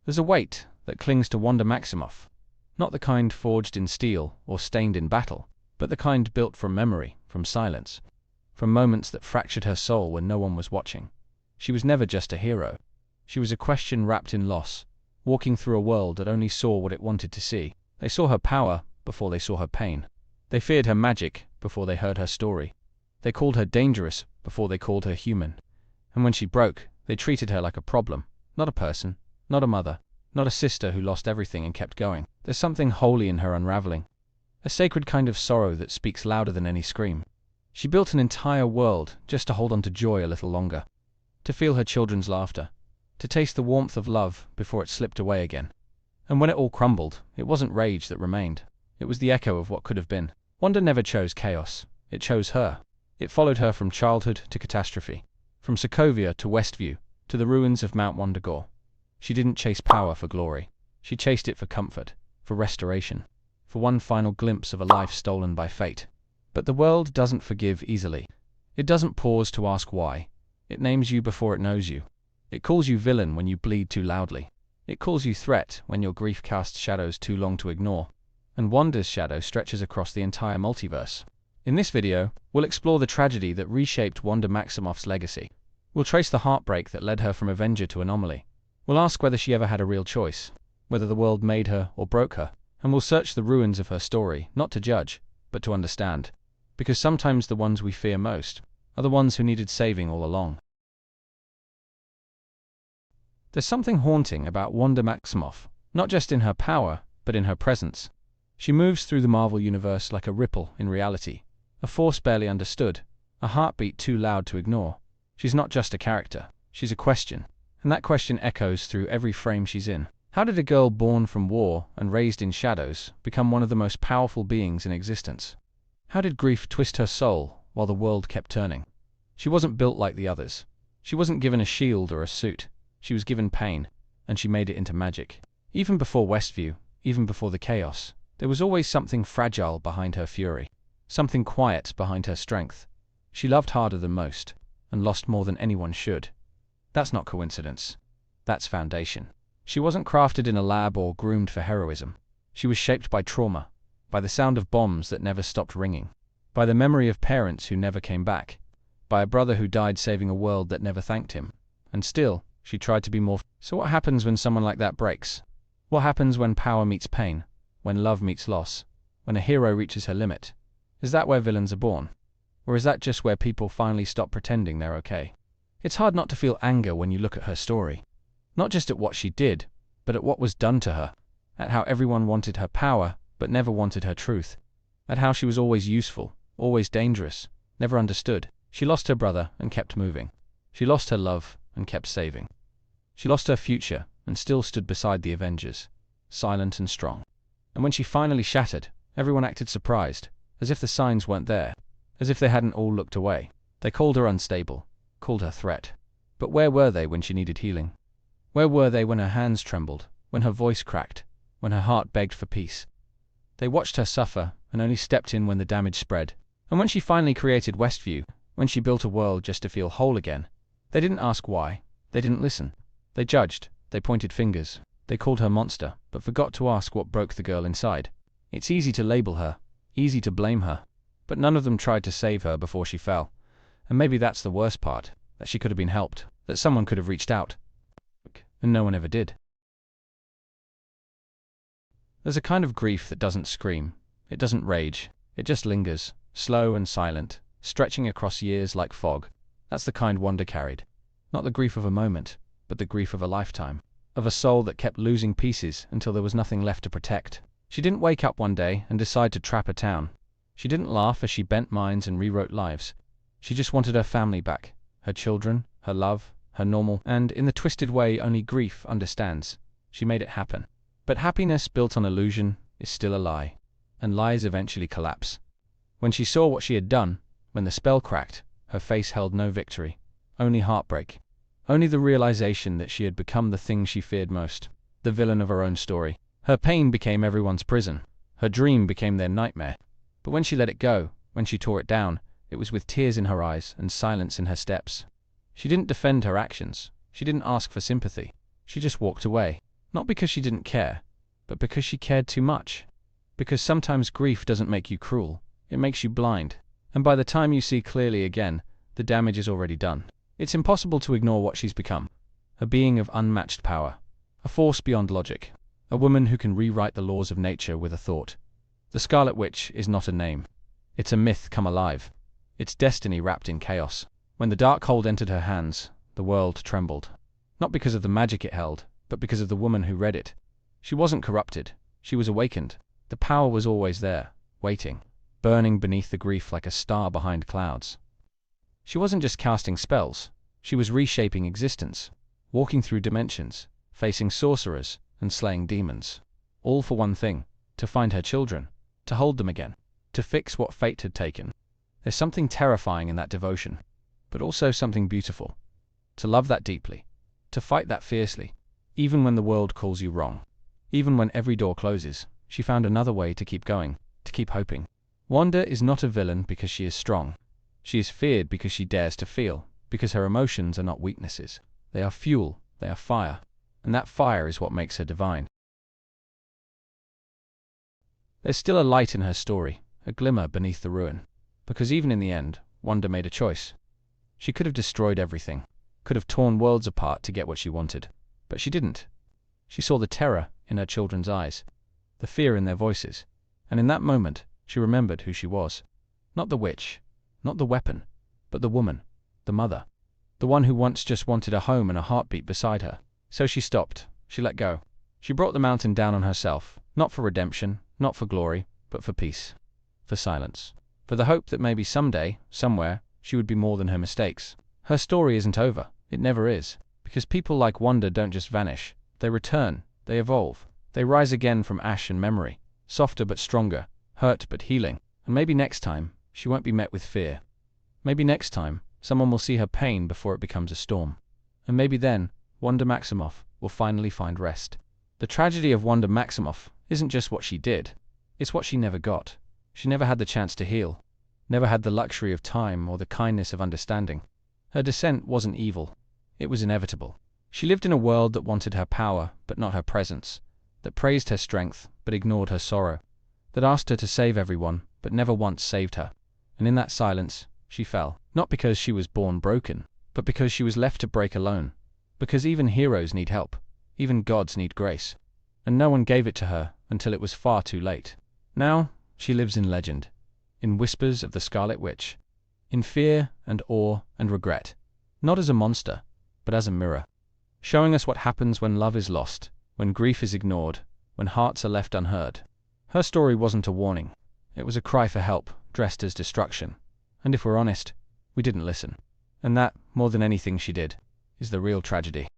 There's a weight that clings to Wanda Maximoff, not the kind forged in steel or stained in battle, but the kind built from memory, from silence, from moments that fractured her soul when no one was watching. She was never just a hero. She was a question wrapped in loss, walking through a world that only saw what it wanted to see. They saw her power before they saw her pain. They feared her magic before they heard her story. They called her dangerous before they called her human. And when she broke, they treated her like a problem, not a person, not a mother, not a sister who lost everything and kept going. There's something holy in her unraveling, a sacred kind of sorrow that speaks louder than any scream. She built an entire world just to hold on to joy a little longer, to feel her children's laughter, to taste the warmth of love before it slipped away again. And when it all crumbled, it wasn't rage that remained. It was the echo of what could have been. Wanda never chose chaos. It chose her. It followed her from childhood to catastrophe, from Sokovia to Westview, to the ruins of Mount Wondagore. She didn't chase power for glory. She chased it for comfort, for restoration, for one final glimpse of a life stolen by fate. But the world doesn't forgive easily. It doesn't pause to ask why. It names you before it knows you. It calls you villain when you bleed too loudly. It calls you threat when your grief casts shadows too long to ignore. And Wanda's shadow stretches across the entire multiverse. In this video, we'll explore the tragedy that reshaped Wanda Maximoff's legacy. We'll trace the heartbreak that led her from Avenger to Anomaly. We'll ask whether she ever had a real choice, whether the world made her or broke her. And we'll search the ruins of her story, not to judge, but to understand. Because sometimes the ones we fear most are the ones who needed saving all along. There's something haunting about Wanda Maximoff, not just in her power, but in her presence. She moves through the Marvel Universe like a ripple in reality, a force barely understood, a heartbeat too loud to ignore. She's not just a character, she's a question, and that question echoes through every frame she's in. How did a girl born from war and raised in shadows become one of the most powerful beings in existence? How did grief twist her soul while the world kept turning? She wasn't built like the others. She wasn't given a shield or a suit. She was given pain, and she made it into magic. Even before Westview, even before the chaos, there was always something fragile behind her fury, something quiet behind her strength. She loved harder than most, and lost more than anyone should. That's not coincidence. That's foundation. She wasn't crafted in a lab or groomed for heroism. She was shaped by trauma, by the sound of bombs that never stopped ringing, by the memory of parents who never came back, by a brother who died saving a world that never thanked him. And still, she tried to be more. So what happens when someone like that breaks? What happens when power meets pain? When love meets loss? When a hero reaches her limit? Is that where villains are born? Or is that just where people finally stop pretending they're okay? It's hard not to feel anger when you look at her story. Not just at what she did, but at what was done to her. At how everyone wanted her power, but never wanted her truth. At how she was always useful, always dangerous, never understood. She lost her brother and kept moving. She lost her love and kept saving. She lost her future and still stood beside the Avengers, silent and strong. And when she finally shattered, everyone acted surprised, as if the signs weren't there, as if they hadn't all looked away. They called her unstable, called her threat. But where were they when she needed healing? Where were they when her hands trembled, when her voice cracked, when her heart begged for peace? They watched her suffer and only stepped in when the damage spread. And when she finally created Westview, when she built a world just to feel whole again, they didn't ask why. They didn't listen. They judged. They pointed fingers. They called her monster, but forgot to ask what broke the girl inside. It's easy to label her, easy to blame her, but none of them tried to save her before she fell. And maybe that's the worst part, that she could have been helped, that someone could have reached out. And no one ever did. There's a kind of grief that doesn't scream. It doesn't rage. It just lingers, slow and silent, stretching across years like fog. That's the kind Wanda carried. Not the grief of a moment, but the grief of a lifetime. Of a soul that kept losing pieces until there was nothing left to protect. She didn't wake up one day and decide to trap a town. She didn't laugh as she bent minds and rewrote lives. She just wanted her family back. Her children, her love, her normal, and in the twisted way only grief understands. She made it happen. But happiness built on illusion is still a lie, and lies eventually collapse. When she saw what she had done, when the spell cracked, her face held no victory, only heartbreak. Only the realization that she had become the thing she feared most, the villain of her own story. Her pain became everyone's prison. Her dream became their nightmare. But when she let it go, when she tore it down, it was with tears in her eyes and silence in her steps. She didn't defend her actions. She didn't ask for sympathy. She just walked away. Not because she didn't care, but because she cared too much. Because sometimes grief doesn't make you cruel, it makes you blind. And by the time you see clearly again, the damage is already done. It's impossible to ignore what she's become. A being of unmatched power. A force beyond logic. A woman who can rewrite the laws of nature with a thought. The Scarlet Witch is not a name. It's a myth come alive. It's destiny wrapped in chaos. When the Darkhold entered her hands, the world trembled. Not because of the magic it held, but because of the woman who read it. She wasn't corrupted. She was awakened. The power was always there, waiting, burning beneath the grief like a star behind clouds. She wasn't just casting spells. She was reshaping existence, walking through dimensions, facing sorcerers and slaying demons. All for one thing: to find her children, to hold them again, to fix what fate had taken. There's something terrifying in that devotion, but also something beautiful. To love that deeply, to fight that fiercely, even when the world calls you wrong. Even when every door closes, she found another way to keep going, to keep hoping. Wanda is not a villain because she is strong. She is feared because she dares to feel, because her emotions are not weaknesses. They are fuel, they are fire, and that fire is what makes her divine. There's still a light in her story, a glimmer beneath the ruin. Because even in the end, Wanda made a choice. She could have destroyed everything, could have torn worlds apart to get what she wanted. But she didn't. She saw the terror in her children's eyes, the fear in their voices, and in that moment, she remembered who she was. Not the witch, not the weapon, but the woman, the mother, the one who once just wanted a home and a heartbeat beside her. So she stopped, she let go. She brought the mountain down on herself, not for redemption, not for glory, but for peace, for silence, for the hope that maybe someday, somewhere, she would be more than her mistakes. Her story isn't over. It never is. Because people like Wanda don't just vanish. They return, they evolve, they rise again from ash and memory, softer but stronger, hurt but healing. And maybe next time, she won't be met with fear. Maybe next time, someone will see her pain before it becomes a storm. And maybe then, Wanda Maximoff will finally find rest. The tragedy of Wanda Maximoff isn't just what she did, it's what she never got. She never had the chance to heal, never had the luxury of time or the kindness of understanding. Her descent wasn't evil, it was inevitable. She lived in a world that wanted her power, but not her presence, that praised her strength, but ignored her sorrow, that asked her to save everyone, but never once saved her. And in that silence, she fell. Not because she was born broken, but because she was left to break alone. Because even heroes need help, even gods need grace. And no one gave it to her until it was far too late. Now, she lives in legend, in whispers of the Scarlet Witch, in fear and awe and regret, not as a monster, but as a mirror, showing us what happens when love is lost, when grief is ignored, when hearts are left unheard. Her story wasn't a warning. It was a cry for help, dressed as destruction. And if we're honest, we didn't listen. And that, more than anything she did, is the real tragedy.